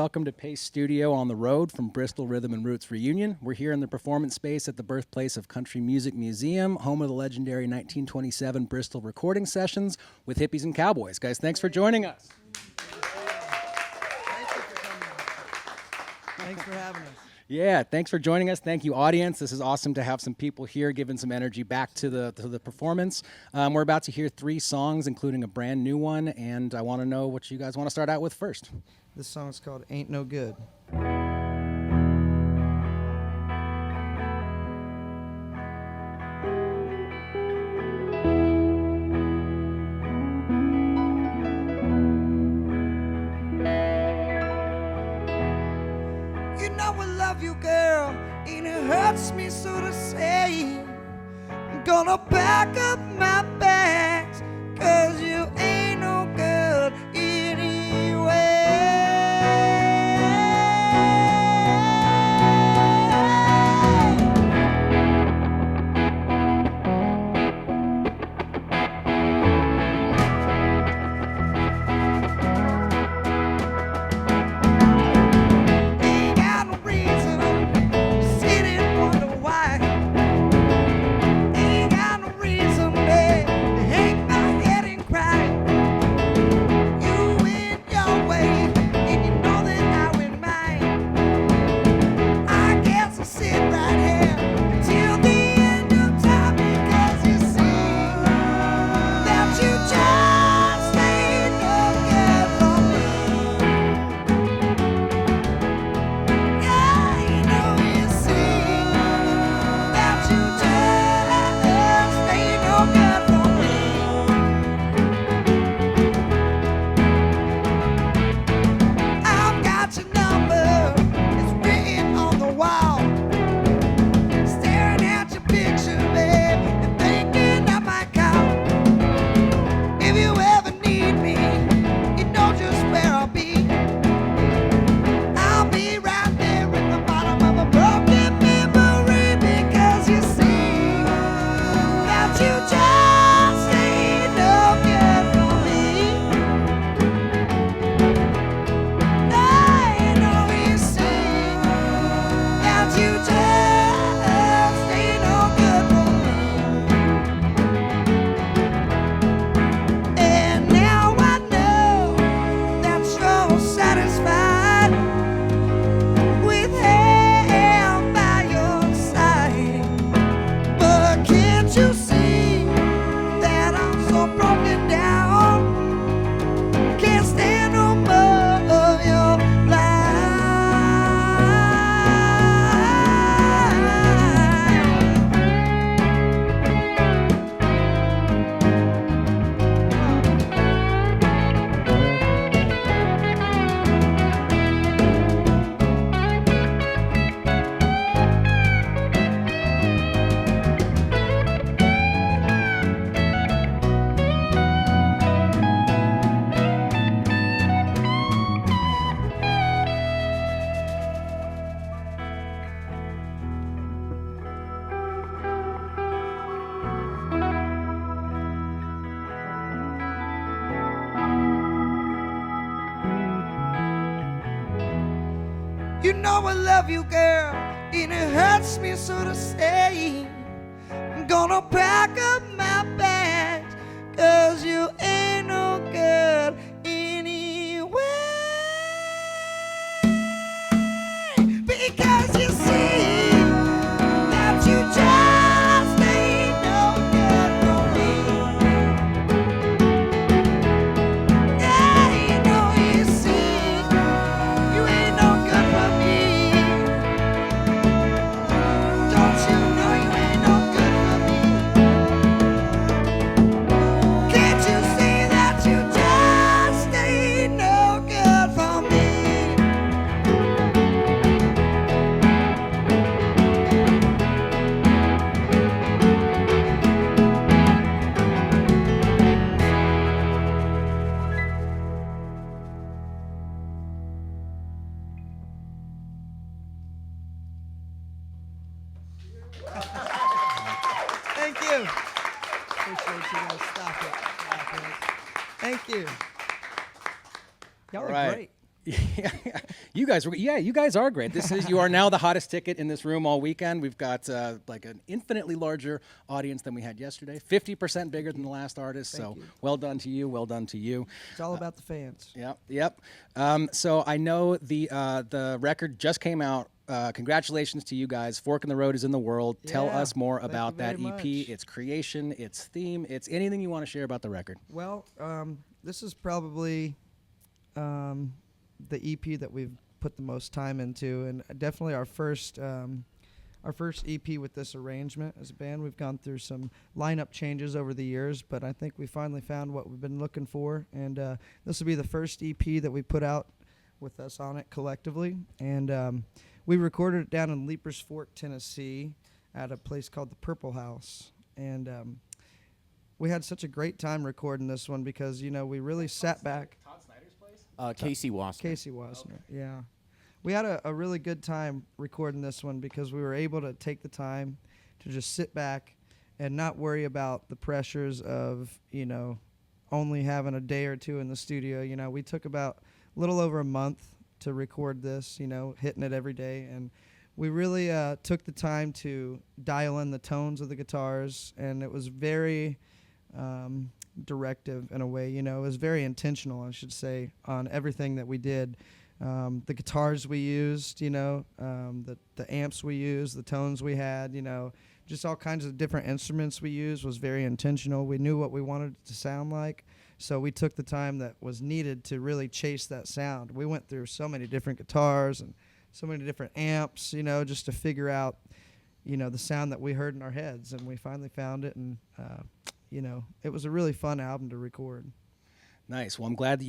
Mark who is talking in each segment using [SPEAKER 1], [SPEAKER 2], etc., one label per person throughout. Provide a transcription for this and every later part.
[SPEAKER 1] Welcome to Pace Studio on the road from Bristol Rhythm and Roots Reunion. We're here in the performance space at the birthplace of Country Music Museum, home of the legendary 1927 Bristol recording sessions with hippies and cowboys. Guys, thanks for joining us.
[SPEAKER 2] Thanks for having us.
[SPEAKER 1] Yeah, thanks for joining us. Thank you, audience. This is awesome to have some people here giving some energy back to the performance. We're about to hear 3 songs, including a brand new one, and I want to know what you guys want to start out with first.
[SPEAKER 2] This song's called Ain't No Good. You know I love you, girl, and it hurts me so to say. I'm gonna pack up my bags, 'cause you ain't no good anyway. Ain't got no reason to sit and wonder why. Ain't got no reason, babe, to hang my head and cry. You went your way, and you know that I went mine. I guess I'll sit right here until the end of time, because you see that you just ain't no good for me. Yeah, you know you see that you just ain't no good for me. I've got your number, it's written on the wall. Staring at your picture, babe, and thinking I might call. If you ever need me, you know just where I'll be. I'll be right there at the bottom of a broken memory, because you see that you just ain't no good for me. I know you see that you just ain't no good for me. And now I know that you're satisfied with him by your side. But can't you see that I'm so broken down? Can't stand no more of your lies. You know I love you, girl, and it hurts me so to say. I'm gonna pack up my bags, 'cause you ain't no good anyway. Because you see that you just ain't no good for me. Yeah, you know you see you ain't no good for me. Don't you know you ain't no good for me? Can't you see that you just ain't no good for me? Thank you. Appreciate you guys. Stop it. Thank you. Y'all
[SPEAKER 1] All
[SPEAKER 2] are
[SPEAKER 1] right.
[SPEAKER 2] great.
[SPEAKER 1] You guys are great. You are now the hottest ticket in this room all weekend. We've got like an infinitely larger audience than we had yesterday, 50% bigger than the last artist.
[SPEAKER 2] Thank
[SPEAKER 1] So
[SPEAKER 2] you.
[SPEAKER 1] well done to you. Well done to you.
[SPEAKER 2] It's all about the fans.
[SPEAKER 1] Yep. So I know the record just came out. Congratulations to you guys. Fork in the Road is in the world. Tell
[SPEAKER 2] Yeah,
[SPEAKER 1] us more
[SPEAKER 2] thank
[SPEAKER 1] about
[SPEAKER 2] you
[SPEAKER 1] that
[SPEAKER 2] very
[SPEAKER 1] EP,
[SPEAKER 2] much.
[SPEAKER 1] its creation, its theme, its anything you want to share about the record.
[SPEAKER 2] Well, this is probably the EP that we've put the most time into, and definitely our first EP with this arrangement as a band. We've gone through some lineup changes over the years, but I think we finally found what we've been looking for, and this will be the first EP that we put out with us on it collectively, and we recorded it down in Leapers Fork, Tennessee, at a place called the Purple House, and we had such a great time recording this one because, you know, we really sat back.
[SPEAKER 1] Todd Snyder's place?
[SPEAKER 3] Casey Wasser.
[SPEAKER 2] Casey Wasner, yeah. We had a really good time recording this one because we were able to take the time to just sit back and not worry about the pressures of, you know, only having a day or two in the studio. You know, we took about a little over a month to record this, you know, hitting it every day, and we really took the time to dial in the tones of the guitars, and it was very directive in a way, you know. It was very intentional, I should say, on everything that we did. The guitars we used, you know, the amps we used, the tones we had, you know, just all kinds of different instruments we used was very intentional. We knew what we wanted it to sound like, so we took the time that was needed to really chase that sound. We went through so many different guitars and so many different amps, you know, just to figure out, you know, the sound that we heard in our heads, and we finally found it, and you know, it was a really fun album to record.
[SPEAKER 1] Nice. Well, I'm glad that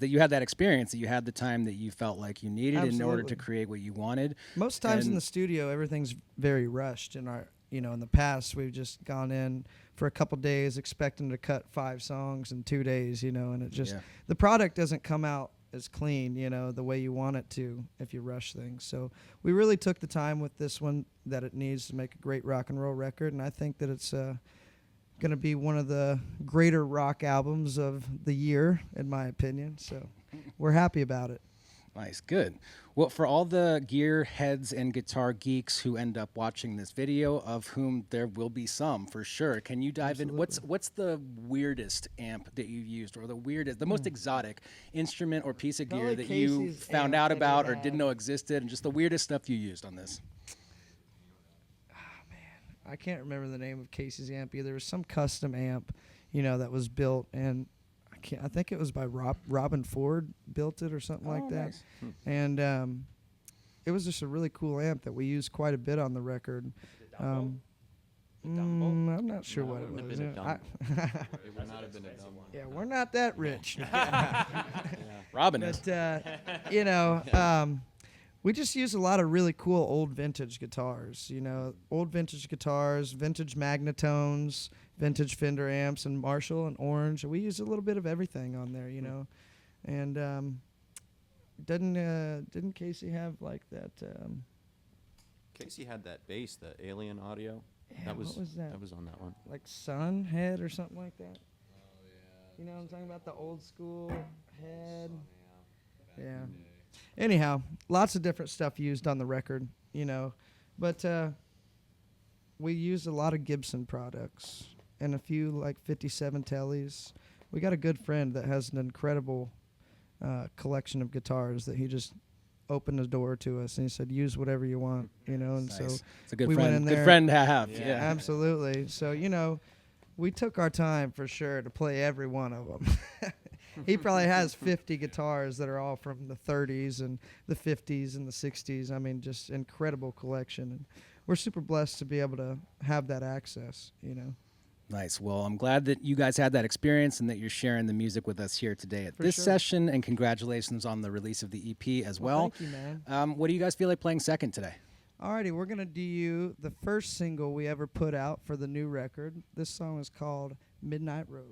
[SPEAKER 1] you had that experience, that you had the time that you felt like you needed in order to
[SPEAKER 2] Absolutely.
[SPEAKER 1] create what you wanted.
[SPEAKER 2] Most times in
[SPEAKER 1] And-
[SPEAKER 2] the studio, everything's very rushed. In the past, we've just gone in for a couple days expecting to cut 5 songs in 2 days, you know, and it just,
[SPEAKER 1] Yeah.
[SPEAKER 2] the product doesn't come out as clean, you know, the way you want it to if you rush things. So we really took the time with this one that it needs to make a great rock and roll record, and I think that it's going to be one of the greater rock albums of the year, in my opinion. So we're happy about it.
[SPEAKER 1] Nice, good. Well, for all the gear heads and guitar geeks who end up watching this video, of whom there will be some for sure, can you dive in? What's the weirdest amp that you've used, or the most exotic instrument or piece of gear
[SPEAKER 2] Probably
[SPEAKER 1] that you
[SPEAKER 2] Casey's
[SPEAKER 1] found
[SPEAKER 2] amp
[SPEAKER 1] out
[SPEAKER 2] that he
[SPEAKER 1] about or
[SPEAKER 2] had.
[SPEAKER 1] didn't know existed, and just the weirdest stuff you used on this?
[SPEAKER 2] I can't remember the name of Casey's amp either. There was some custom amp, you know, that was built, and I think it was by Robin Ford built it or something like that.
[SPEAKER 1] Nice.
[SPEAKER 2] And it was just a really cool amp that we used quite a bit on the record. I'm not sure what it
[SPEAKER 3] wouldn't have
[SPEAKER 2] was.
[SPEAKER 3] been a
[SPEAKER 2] I-
[SPEAKER 3] It would not have been a dumb one.
[SPEAKER 2] yeah, we're not that rich.
[SPEAKER 1] Robin is.
[SPEAKER 2] But, you know, we just use a lot of really cool old vintage guitars, you know, old vintage guitars, vintage Magnetones, vintage Fender amps, and Marshall and Orange. We use a little bit of everything on there, you know. And didn't Casey have like that?
[SPEAKER 3] Casey had that bass, the Alien Audio.
[SPEAKER 2] Yeah,
[SPEAKER 3] that was
[SPEAKER 2] what was that?
[SPEAKER 3] That was on that one.
[SPEAKER 2] Like Sun Head or something like that? You know what I'm talking about? The old school head. Yeah. Anyhow, lots of different stuff used on the record, you know. But we used a lot of Gibson products and a few like 57 tellies. We got a good friend that has an incredible collection of guitars that he just opened the door to us, and he said, use whatever you want, you know. And
[SPEAKER 1] Nice.
[SPEAKER 2] so
[SPEAKER 1] It's a good
[SPEAKER 2] we went
[SPEAKER 1] friend.
[SPEAKER 2] in
[SPEAKER 1] Good
[SPEAKER 2] there.
[SPEAKER 1] friend to have.
[SPEAKER 3] Yeah.
[SPEAKER 1] Yeah.
[SPEAKER 2] Absolutely. So, you know, we took our time for sure to play every one of them. He probably has 50 guitars that are all from the 30s and the 50s and the 60s. I mean, just incredible collection. And we're super blessed to be able to have that access, you know.
[SPEAKER 1] Nice. Well, I'm glad that you guys had that experience and that you're sharing the music with us here today at
[SPEAKER 2] For
[SPEAKER 1] this
[SPEAKER 2] sure.
[SPEAKER 1] session. And congratulations on the release of the EP as well.
[SPEAKER 2] Thank you, man.
[SPEAKER 1] What do you guys feel like playing second today?
[SPEAKER 2] Alrighty, we're going to do you the first single we ever put out for the new record. This song is called Midnight Rose.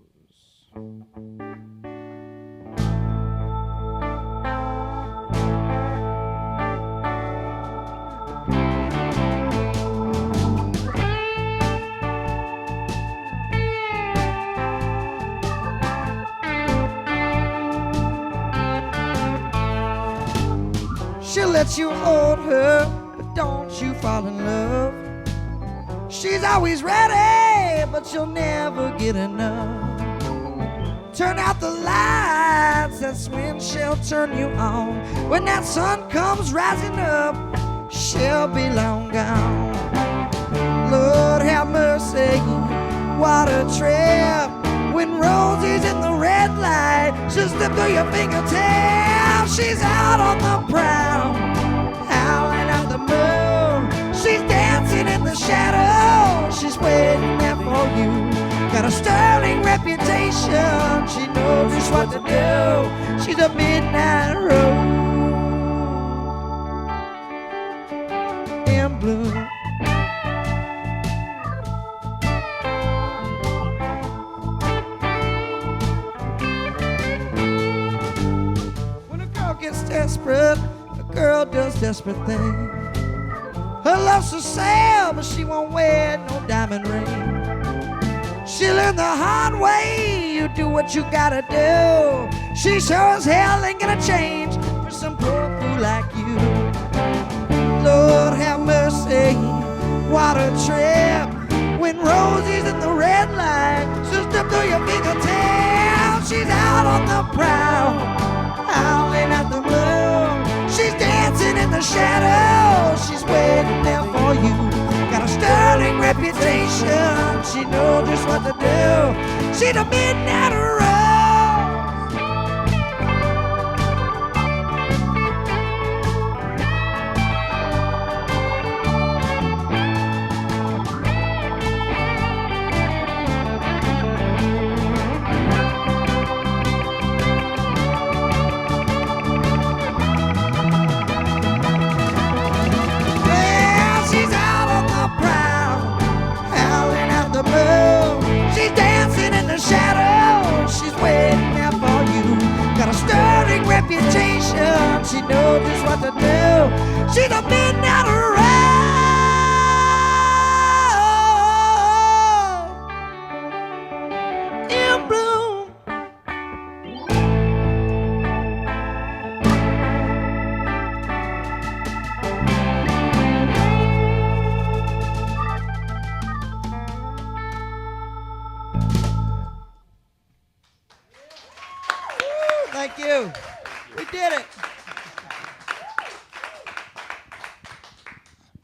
[SPEAKER 2] she'll let you hold her, but don't you fall in love. She's always ready, but you'll never get enough. Turn out the lights, that's when she'll turn you on. When that sun comes rising up, she'll be long gone. Lord have mercy, what a trip. When Rosie's in the red light, she'll slip through your fingertips. She's out on the prowl, howling at the moon. She's dancing in the shadows, she's waiting there for you. Got a sterling reputation, she knows just what to do. She's a midnight rose in bloom. When a girl gets desperate, a girl does desperate things. Her love's for sale, but she won't wear no diamond ring. She'll learn the hard way, you do what you gotta do. She sure as hell ain't gonna change for some poor fool like you. Lord have mercy, what a trip. When Rosie's in the red light, she'll step through your fingertips. She's out on the prowl, howling at the moon. She's dancing in the shadows, she's waiting there for you. Got a sterling reputation, she knows just what to do. She's a midnight rose. Well, she's out on the prowl, howling at the moon. She's dancing in the shadows, she's waiting there for you. Got a sterling reputation, she knows just what to do. She's a midnight rose in bloom. Thank you. We did it.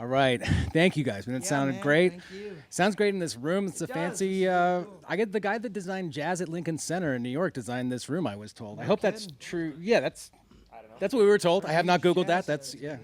[SPEAKER 1] All right. Thank you guys. It sounded
[SPEAKER 2] man,
[SPEAKER 1] great.
[SPEAKER 2] thank you.
[SPEAKER 1] Sounds great in this room. It's a
[SPEAKER 2] does.
[SPEAKER 1] fancy.
[SPEAKER 2] It's really cool.
[SPEAKER 1] I get the guy that designed jazz at Lincoln Center in New York designed this room. I was told. I hope that's true. Yeah, that's. That's what we were told. I have not Googled that. That's yeah.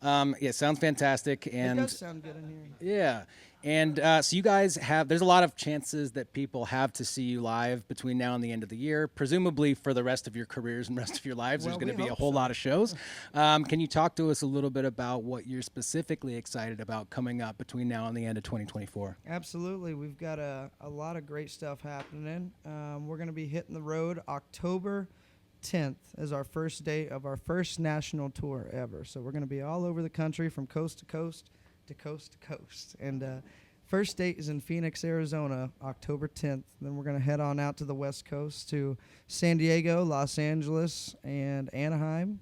[SPEAKER 1] Yeah, sounds fantastic.
[SPEAKER 2] It
[SPEAKER 1] And
[SPEAKER 2] does sound good in here.
[SPEAKER 1] yeah. And so you guys have, there's a lot of chances that people have to see you live between now and the end of the year. Presumably for the rest of your careers and rest of your lives,
[SPEAKER 2] Well,
[SPEAKER 1] there's going to
[SPEAKER 2] we
[SPEAKER 1] be a
[SPEAKER 2] hope
[SPEAKER 1] whole
[SPEAKER 2] so.
[SPEAKER 1] lot of shows. Can you talk to us a little bit about what you're specifically excited about coming up between now and the end of 2024?
[SPEAKER 2] Absolutely. We've got a lot of great stuff happening. We're going to be hitting the road October 10th as our first day of our first national tour ever. So we're going to be all over the country from coast to coast to coast to coast. And first date is in Phoenix, Arizona, October 10th. Then we're going to head on out to the West Coast to San Diego, Los Angeles, and Anaheim.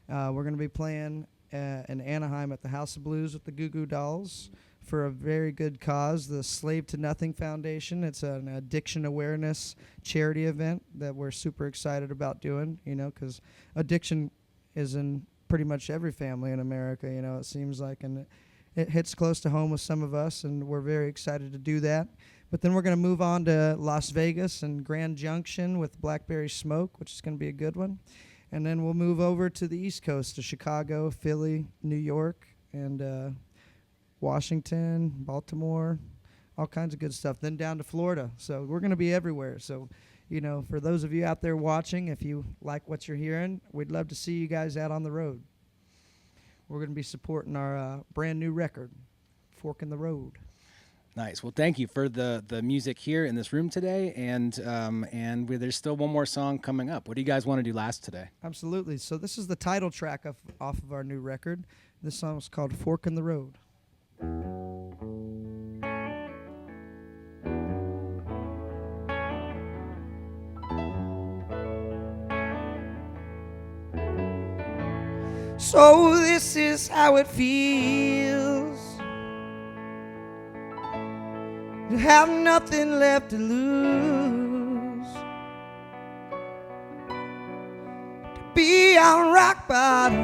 [SPEAKER 2] We're going to be playing in Anaheim at the House of Blues with the Goo Goo Dolls for a very good cause, the Slave to Nothing Foundation. It's an addiction awareness charity event that we're super excited about doing, you know, because addiction is in pretty much every family in America, you know, it seems like, and it hits close to home with some of us, and we're very excited to do that. But then we're going to move on to Las Vegas and Grand Junction with Blackberry Smoke, which is going to be a good one. And then we'll move over to the East Coast, to Chicago, Philly, New York, and Washington, Baltimore, all kinds of good stuff. Then down to Florida. So we're going to be everywhere. So, you know, for those of you out there watching, if you like what you're hearing, we'd love to see you guys out on the road. We're going to be supporting our brand new record, Fork in the Road.
[SPEAKER 1] Nice. Well, thank you for the music here in this room today, and there's still one more song coming up. What do you guys want to do last today?
[SPEAKER 2] Absolutely. So this is the title track off of our new record. This song is called Fork in the Road. So this is how it feels to have nothing left to lose, to be on rock bottom,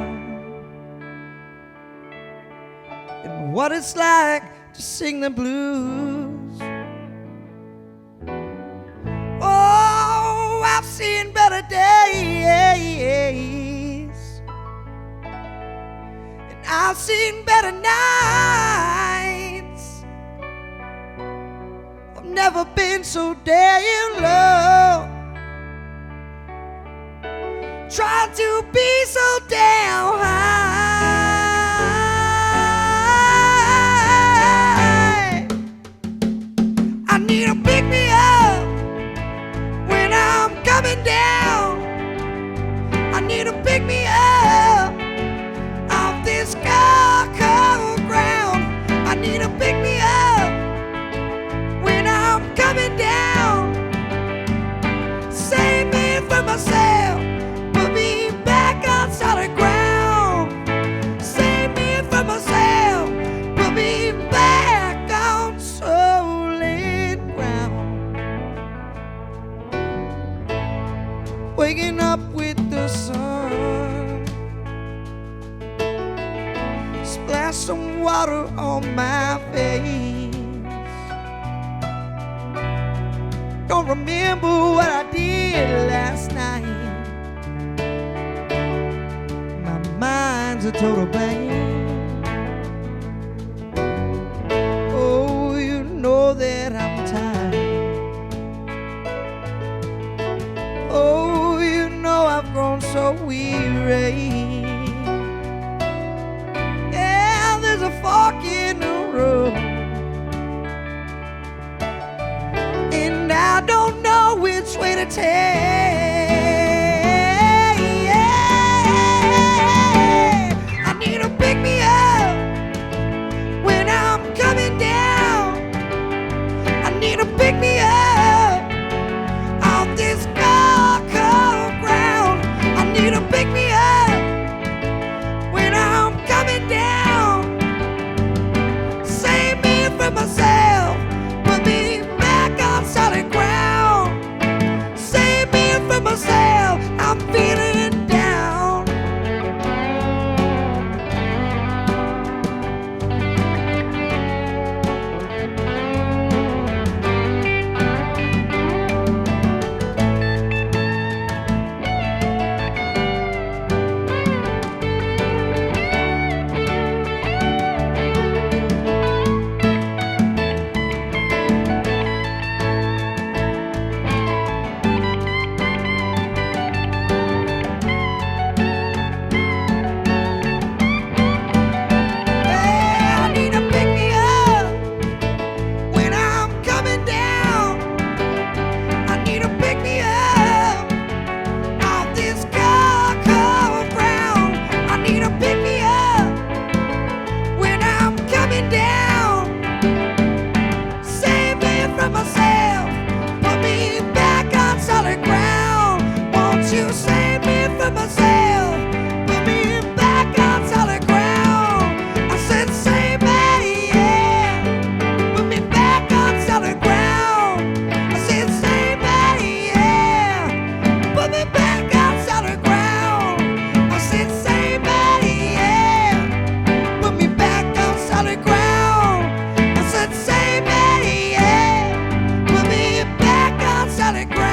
[SPEAKER 2] and what it's like to sing the blues. Oh, I've seen better days, and I've seen better nights. I've never been so damn low, trying to be so damn high. I need to pick me up when I'm coming down. I need to pick me up off this cold ground. I need to pick me up when I'm coming down. Save me from myself, put me back on solid ground. Save me from myself, put me back on solid ground. Waking up with the sun, splash some water on my face. Don't remember what I did last night. My mind's a total blank. Oh, you know that I'm tired. Oh, you know I've grown so weary. Yeah, there's a fork in the road, and I don't know which way to take. I need to pick me up when I'm coming down. I need to pick me up off this cold ground. I need to pick me up when I'm coming down. Save me from myself, put me back on solid ground. Save me from myself, I'm feeling down. I need to pick me up when I'm coming down. I need to pick me up off this cold ground. I need to pick me up when I'm coming down. Save me from myself, put me back on solid ground. Won't you save me from myself, put me back on solid ground. I said save me, yeah, put me back on solid ground. I said save me, yeah, put me back on solid ground. I said save me, yeah, put me back on solid ground. I said save me, yeah, put me back on solid ground.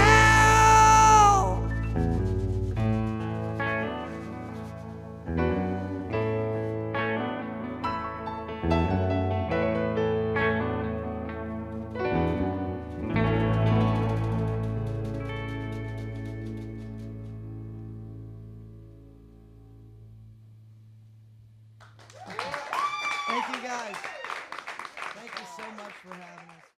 [SPEAKER 2] Thank you guys. Thank you so much for having us.